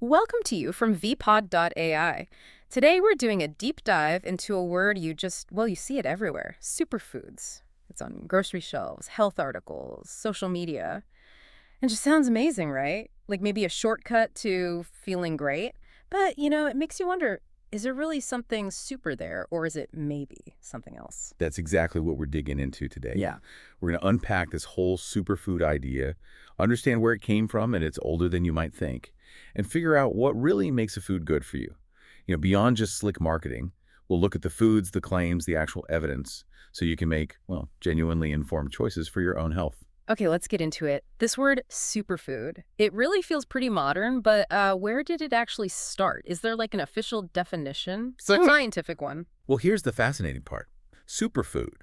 Welcome to you from vpod.ai. Today we're doing a deep dive into a word you see it everywhere, superfoods. It's on grocery shelves, health articles, social media. It just sounds amazing, right? Like maybe a shortcut to feeling great. But, it makes you wonder, is there really something super there, or is it maybe something else? That's exactly what we're digging into today. Yeah. We're going to unpack this whole superfood idea, understand where it came from, and it's older than you might think, and figure out what really makes a food good for you. Beyond just slick marketing, we'll look at the foods, the claims, the actual evidence, so you can make, genuinely informed choices for your own health. Okay, let's get into it. This word, superfood, it really feels pretty modern, but where did it actually start? Is there like an official definition? Scientific one. Well, here's the fascinating part. Superfood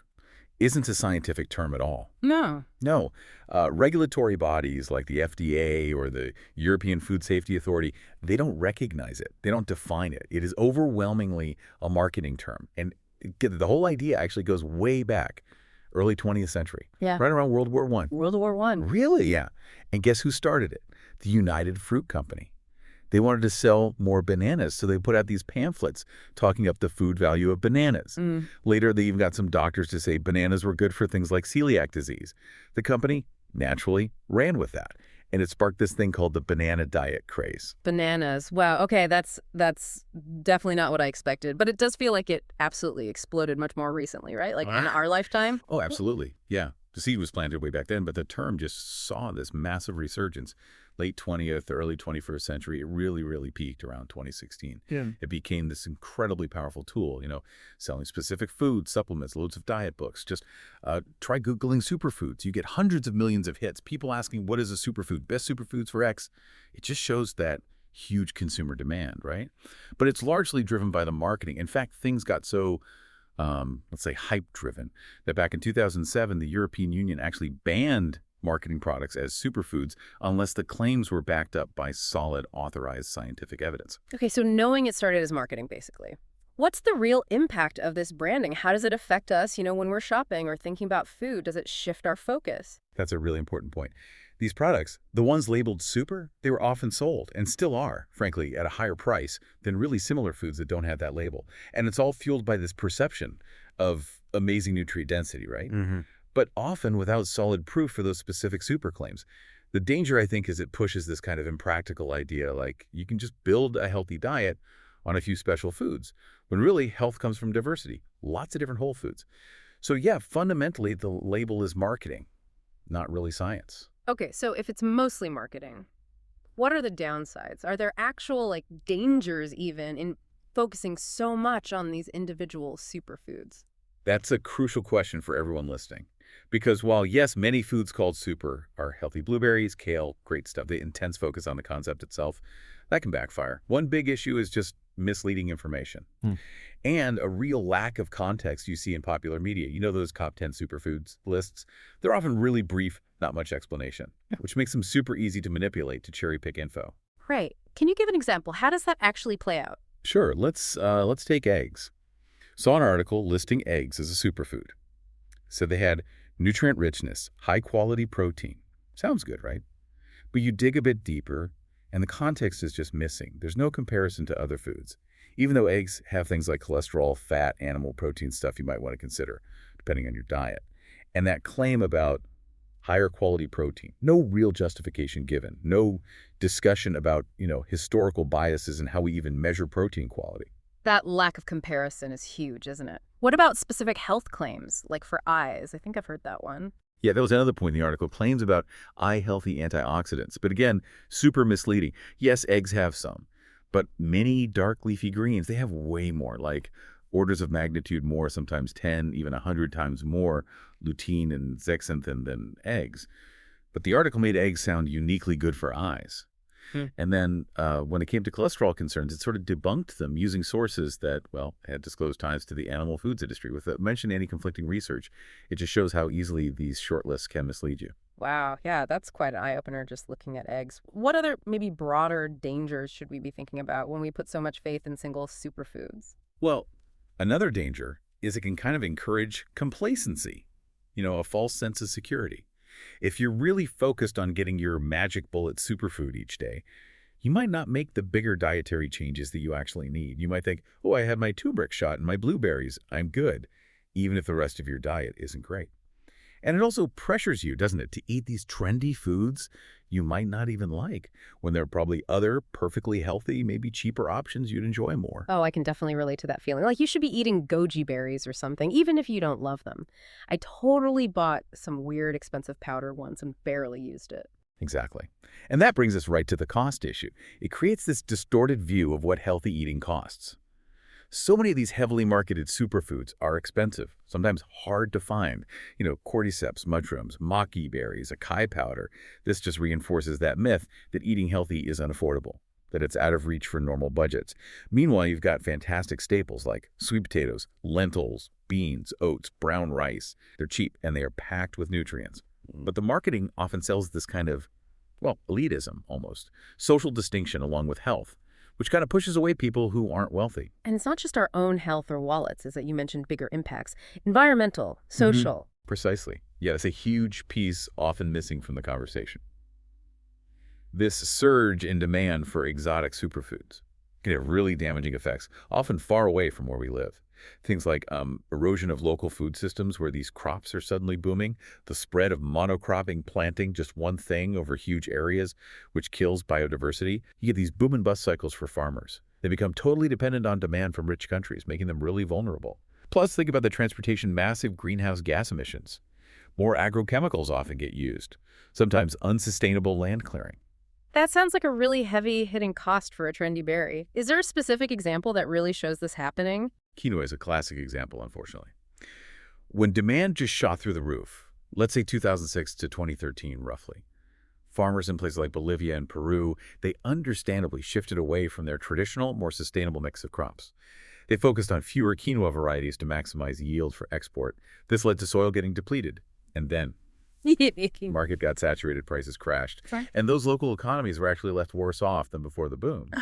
isn't a scientific term at all. No. No. Regulatory bodies like the FDA or the European Food Safety Authority, they don't recognize it. They don't define it. It is overwhelmingly a marketing term. And the whole idea actually goes way back. Early 20th century. Yeah. Right around World War I. World War I. Really? Yeah. And guess who started it? The United Fruit Company. They wanted to sell more bananas, so they put out these pamphlets talking up the food value of bananas. Later, they even got some doctors to say bananas were good for things like celiac disease. The company naturally ran with that, and it sparked this thing called the banana diet craze. Bananas. Wow. Okay, that's definitely not what I expected, but it does feel like it absolutely exploded much more recently, right? Like in our lifetime? Oh, absolutely. Yeah. The seed was planted way back then, but the term just saw this massive resurgence. Late 20th, early 21st century, it really, really peaked around 2016. Yeah. It became this incredibly powerful tool, selling specific foods, supplements, loads of diet books. Just try Googling superfoods. You get hundreds of millions of hits. People asking, what is a superfood? Best superfoods for X. It just shows that huge consumer demand, right? But it's largely driven by the marketing. In fact, things got so let's say hype-driven, that back in 2007, the European Union actually banned marketing products as superfoods unless the claims were backed up by solid, authorized scientific evidence. Okay, so knowing it started as marketing, basically. What's the real impact of this branding? How does it affect us, when we're shopping or thinking about food? Does it shift our focus? That's a really important point. These products, the ones labeled super, they were often sold, and still are, frankly, at a higher price than really similar foods that don't have that label. And it's all fueled by this perception of amazing nutrient density, right? But often without solid proof for those specific super claims. The danger, I think, is it pushes this kind of impractical idea, like you can just build a healthy diet on a few special foods, when really health comes from diversity, lots of different whole foods. So yeah, fundamentally, the label is marketing, not really science. Okay, so if it's mostly marketing, what are the downsides? Are there actual, dangers even in focusing so much on these individual superfoods? That's a crucial question for everyone listening. Because while, yes, many foods called super are healthy blueberries, kale, great stuff, the intense focus on the concept itself, that can backfire. One big issue is just misleading information. And a real lack of context you see in popular media. Those top 10 superfoods lists? They're often really brief, not much explanation, which makes them super easy to manipulate to cherry-pick info. Right. Can you give an example? How does that actually play out? Sure. Let's take eggs. Saw an article listing eggs as a superfood. Said they had nutrient richness, high-quality protein. Sounds good, right? But you dig a bit deeper, and the context is just missing. There's no comparison to other foods, even though eggs have things like cholesterol, fat, animal protein stuff you might want to consider, depending on your diet. And that claim about higher quality protein, no real justification given, no discussion about, historical biases and how we even measure protein quality. That lack of comparison is huge, isn't it? What about specific health claims, like for eyes? I think I've heard that one. Yeah, that was another point in the article, claims about eye-healthy antioxidants. But again, super misleading. Yes, eggs have some, but many dark leafy greens, they have way more, like orders of magnitude more, sometimes 10, even 100 times more lutein and zeaxanthin than eggs. But the article made eggs sound uniquely good for eyes. And then when it came to cholesterol concerns, it sort of debunked them using sources that, had disclosed ties to the animal foods industry. Without mentioning any conflicting research, it just shows how easily these short lists can mislead you. Wow, yeah, that's quite an eye-opener just looking at eggs. What other, maybe broader dangers should we be thinking about when we put so much faith in single superfoods? Well, another danger is it can kind of encourage complacency, a false sense of security. If you're really focused on getting your magic bullet superfood each day, You might not make the bigger dietary changes that you actually need. You might think, oh, I had my turmeric shot and my blueberries. I'm good, even if the rest of your diet isn't great. And it also pressures you, doesn't it, to eat these trendy foods you might not even like, when there are probably other perfectly healthy, maybe cheaper options you'd enjoy more. Oh, I can definitely relate to that feeling. Like you should be eating goji berries or something, even if you don't love them. I totally bought some weird expensive powder once and barely used it. Exactly. And that brings us right to the cost issue. It creates this distorted view of what healthy eating costs. So many of these heavily marketed superfoods are expensive, sometimes hard to find. Cordyceps, mushrooms, maki berries, acai powder. This just reinforces that myth that eating healthy is unaffordable, that it's out of reach for normal budgets. Meanwhile, you've got fantastic staples like sweet potatoes, lentils, beans, oats, brown rice. They're cheap and they are packed with nutrients. But the marketing often sells this kind of, well, elitism almost, social distinction along with health, which kind of pushes away people who aren't wealthy. And it's not just our own health or wallets, as that you mentioned bigger impacts. Environmental, hmm social. Precisely. Yeah, it's a huge piece often missing from the conversation. This surge in demand for exotic superfoods can have really damaging effects, often far away from where we live. Things like erosion of local food systems where these crops are suddenly booming, the spread of monocropping, planting just one thing over huge areas, which kills biodiversity. You get these boom and bust cycles for farmers. They become totally dependent on demand from rich countries, making them really vulnerable. Plus, think about the transportation massive greenhouse gas emissions. More agrochemicals often get used, sometimes unsustainable land clearing. That sounds like a really heavy-hitting cost for a trendy berry. Is there a specific example that really shows this happening? Quinoa is a classic example, unfortunately. When demand just shot through the roof, let's say 2006 to 2013 roughly, farmers in places like Bolivia and Peru, they understandably shifted away from their traditional, more sustainable mix of crops. They focused on fewer quinoa varieties to maximize yield for export. This led to soil getting depleted. And then market got saturated, prices crashed. Sorry? And those local economies were actually left worse off than before the boom.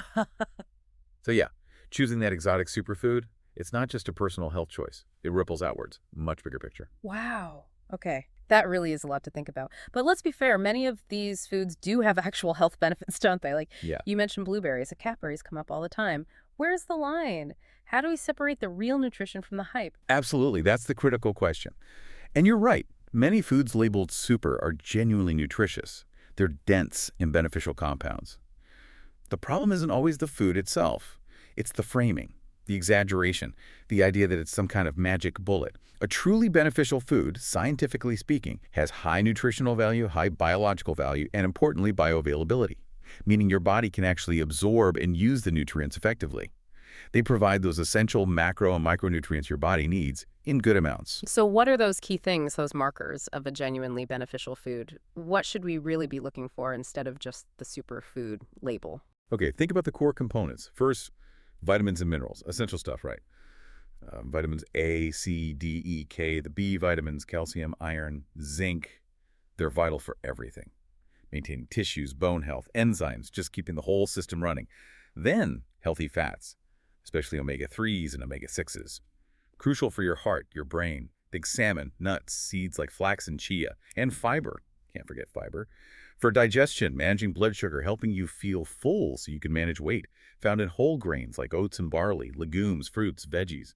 So yeah, choosing that exotic superfood, it's not just a personal health choice. It ripples outwards. Much bigger picture. Wow. Okay. That really is a lot to think about. But let's be fair, many of these foods do have actual health benefits, don't they? Like Yeah, you mentioned blueberries, catberries come up all the time. Where's the line? How do we separate the real nutrition from the hype? absolutely. That's the critical question. And you're right. Many foods labeled super are genuinely nutritious. They're dense in beneficial compounds. The problem isn't always the food itself. It's the framing, the exaggeration, the idea that it's some kind of magic bullet. A truly beneficial food, scientifically speaking, has high nutritional value, high biological value, and importantly, bioavailability, meaning your body can actually absorb and use the nutrients effectively. They provide those essential macro and micronutrients your body needs in good amounts. So what are those key things, those markers of a genuinely beneficial food? What should we really be looking for instead of just the superfood label? Okay, think about the core components. First, vitamins and minerals, essential stuff, right? Vitamins A, C, D, E, K, the B vitamins, calcium, iron, zinc, they're vital for everything. Maintaining tissues, bone health, enzymes, just keeping the whole system running. Then, healthy fats, especially omega-3s and omega-6s. Crucial for your heart, your brain. Think salmon, nuts, seeds like flax and chia, and fiber. Can't forget fiber. For digestion, managing blood sugar, helping you feel full so you can manage weight. Found in whole grains like oats and barley, legumes, fruits, veggies.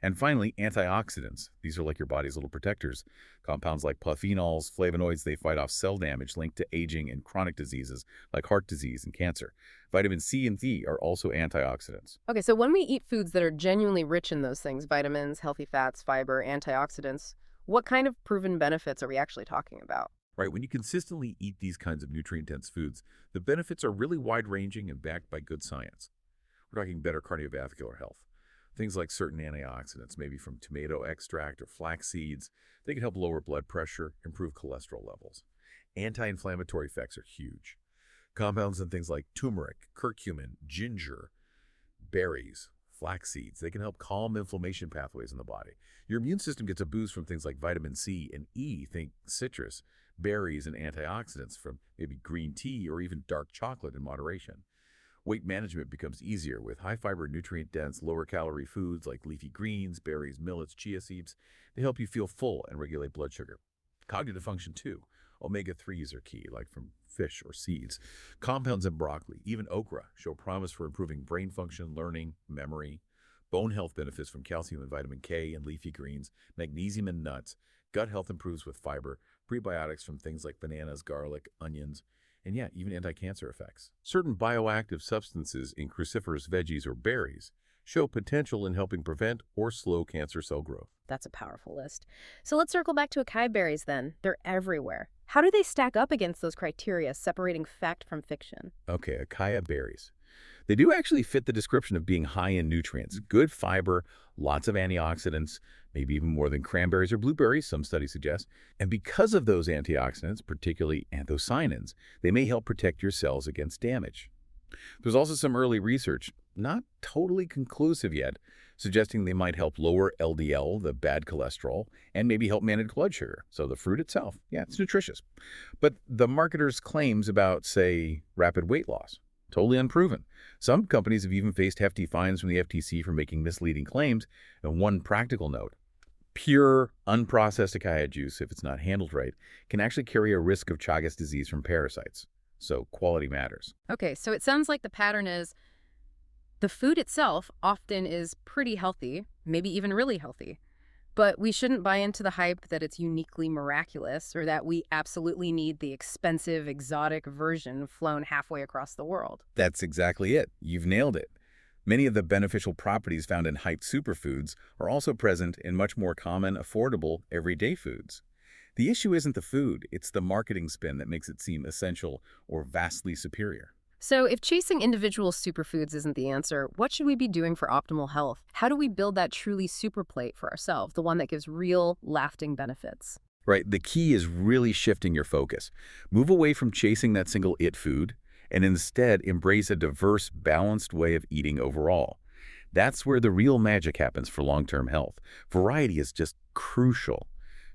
And finally, antioxidants. These are like your body's little protectors. Compounds like polyphenols, flavonoids, they fight off cell damage linked to aging and chronic diseases like heart disease and cancer. Vitamin C and D are also antioxidants. Okay, so when we eat foods that are genuinely rich in those things, vitamins, healthy fats, fiber, antioxidants, what kind of proven benefits are we actually talking about? Right, when you consistently eat these kinds of nutrient-dense foods, the benefits are really wide-ranging and backed by good science. We're talking better cardiovascular health. Things like certain antioxidants, maybe from tomato extract or flax seeds, they can help lower blood pressure, improve cholesterol levels. Anti-inflammatory effects are huge. Compounds in things like turmeric, curcumin, ginger, berries, flax seeds, they can help calm inflammation pathways in the body. Your immune system gets a boost from things like vitamin C and E, think citrus, berries, and antioxidants from maybe green tea or even dark chocolate in moderation. Weight management becomes easier with high-fiber, nutrient-dense, lower-calorie foods like leafy greens, berries, millets, chia seeds. They help you feel full and regulate blood sugar. Cognitive function, too. Omega-3s are key, like from fish or seeds. Compounds in broccoli, even okra, show promise for improving brain function, learning, memory. Bone health benefits from calcium and vitamin K in leafy greens, magnesium in nuts. Gut health improves with fiber, prebiotics from things like bananas, garlic, onions, and yeah, even anti-cancer effects. Certain bioactive substances in cruciferous veggies or berries show potential in helping prevent or slow cancer cell growth. That's a powerful list. So let's circle back to acai berries then. They're everywhere. How do they stack up against those criteria separating fact from fiction? Okay, acai berries. They do actually fit the description of being high in nutrients, good fiber, lots of antioxidants, maybe even more than cranberries or blueberries, some studies suggest. And because of those antioxidants, particularly anthocyanins, they may help protect your cells against damage. There's also some early research, not totally conclusive yet, suggesting they might help lower LDL, the bad cholesterol, and maybe help manage blood sugar. So the fruit itself, yeah, it's nutritious. But the marketer's claims about, say, rapid weight loss, totally unproven. Some companies have even faced hefty fines from the FTC for making misleading claims. And one practical note, pure, unprocessed acai juice, if it's not handled right, can actually carry a risk of Chagas disease from parasites. So quality matters. Okay, so it sounds like the pattern is the food itself often is pretty healthy, maybe even really healthy. But we shouldn't buy into the hype that it's uniquely miraculous or that we absolutely need the expensive, exotic version flown halfway across the world. That's exactly it. You've nailed it. Many of the beneficial properties found in hyped superfoods are also present in much more common, affordable, everyday foods. The issue isn't the food, it's the marketing spin that makes it seem essential or vastly superior. So if chasing individual superfoods isn't the answer, what should we be doing for optimal health? How do we build that truly super plate for ourselves, the one that gives real, lasting benefits? Right, the key is really shifting your focus. Move away from chasing that single it food and instead embrace a diverse, balanced way of eating overall. That's where the real magic happens for long-term health. Variety is just crucial.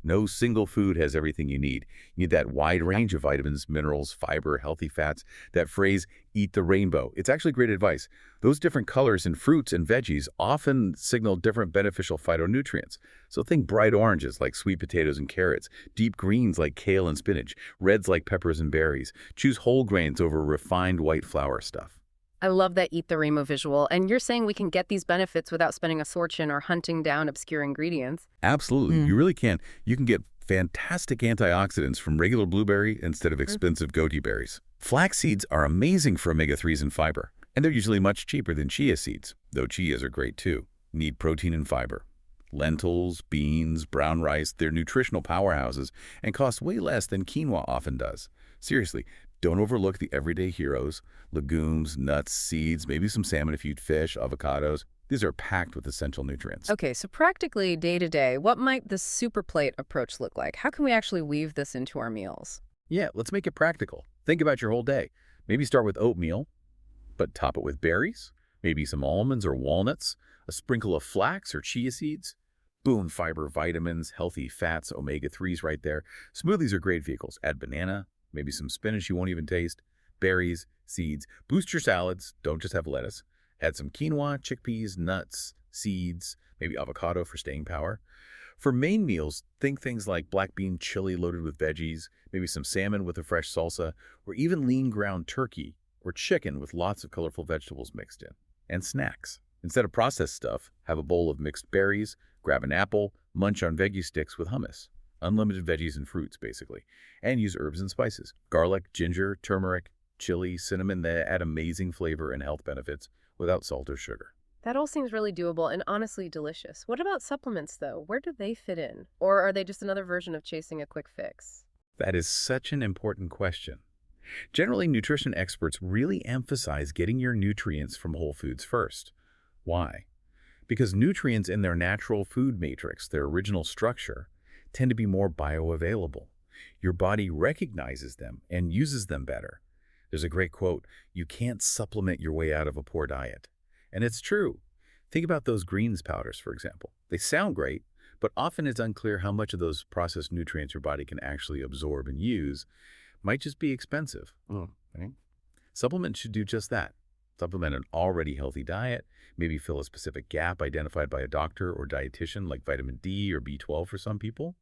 No single food has everything you need. You need that wide range of vitamins, minerals, fiber, healthy fats. That phrase, eat the rainbow, it's actually great advice. Those different colors in fruits and veggies often signal different beneficial phytonutrients. So think bright oranges like sweet potatoes and carrots, deep greens like kale and spinach, reds like peppers and berries. Choose whole grains over refined white flour stuff. I love that eat the rainbow visual, and you're saying we can get these benefits without spending a fortune or hunting down obscure ingredients. Absolutely. You really can. You can get fantastic antioxidants from regular blueberry instead of expensive goji berries. Flax seeds are amazing for omega-3s and fiber, and they're usually much cheaper than chia seeds, though chias are great too. Need protein and fiber. Lentils, beans, brown rice, they're nutritional powerhouses and cost way less than quinoa often does. Seriously, don't overlook the everyday heroes, legumes, nuts, seeds, maybe some salmon if you eat fish, avocados. These are packed with essential nutrients. Okay, so practically day to day, what might the super plate approach look like? How can we actually weave this into our meals? Yeah, let's make it practical. Think about your whole day. Maybe start with oatmeal, but top it with berries, maybe some almonds or walnuts, a sprinkle of flax or chia seeds. Boom, fiber, vitamins, healthy fats, omega-3s right there. Smoothies are great vehicles. Add banana, maybe some spinach you won't even taste, berries, seeds. Boost your salads, don't just have lettuce. Add some quinoa, chickpeas, nuts, seeds, maybe avocado for staying power. For main meals, think things like black bean chili loaded with veggies, maybe some salmon with a fresh salsa, or even lean ground turkey or chicken with lots of colorful vegetables mixed in. And snacks. Instead of processed stuff, have a bowl of mixed berries, grab an apple, munch on veggie sticks with hummus. Unlimited veggies and fruits, basically. And use herbs and spices. Garlic, ginger, turmeric, chili, cinnamon, they add amazing flavor and health benefits without salt or sugar. That all seems really doable and honestly delicious. What about supplements, though? Where do they fit in? Or are they just another version of chasing a quick fix? That is such an important question. Generally, nutrition experts really emphasize getting your nutrients from whole foods first. Why? Because nutrients in their natural food matrix, their original structure, tend to be more bioavailable. Your body recognizes them and uses them better. There's a great quote, "You can't supplement your way out of a poor diet." And it's true. Think about those greens powders, for example. They sound great, but often it's unclear how much of those processed nutrients your body can actually absorb and use. Might just be expensive. Right? Supplements should do just that. supplement an already healthy diet, maybe fill a specific gap identified by a doctor or dietitian, like vitamin D or B12 for some people.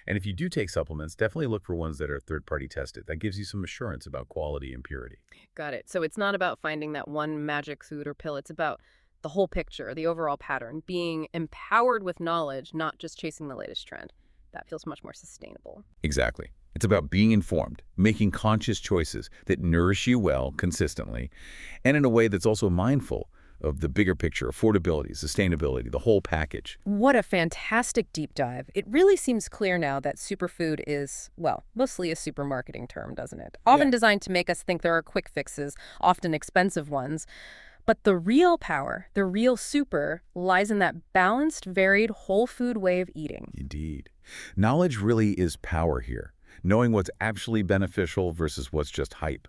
And if you do take supplements, definitely look for ones that are third-party tested. That gives you some assurance about quality and purity. Got it. So it's not about finding that one magic food or pill. It's about the whole picture, the overall pattern, being empowered with knowledge, not just chasing the latest trend. That feels much more sustainable. Exactly. It's about being informed, making conscious choices that nourish you well consistently, and in a way that's also mindful of the bigger picture, affordability, sustainability, the whole package. What a fantastic deep dive. It really seems clear now that superfood is, well, mostly a supermarketing term, doesn't it? Yeah. Often designed to make us think there are quick fixes, often expensive ones. But the real power, the real super, lies in that balanced, varied, whole food way of eating. Indeed. Knowledge really is power here, knowing what's actually beneficial versus what's just hype.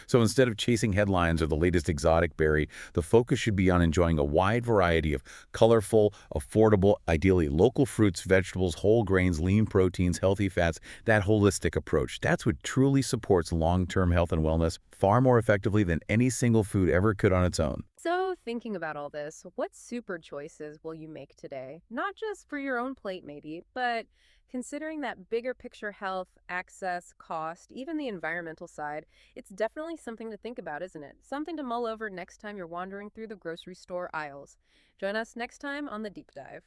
So instead of chasing headlines or the latest exotic berry, the focus should be on enjoying a wide variety of colorful, affordable, ideally local fruits, vegetables, whole grains, lean proteins, healthy fats, that holistic approach. That's what truly supports long-term health and wellness far more effectively than any single food ever could on its own. So, thinking about all this, what super choices will you make today? Not just for your own plate, maybe, but considering that bigger picture health, access, cost, even the environmental side, it's definitely something to think about, isn't it? Something to mull over next time you're wandering through the grocery store aisles. Join us next time on The Deep Dive.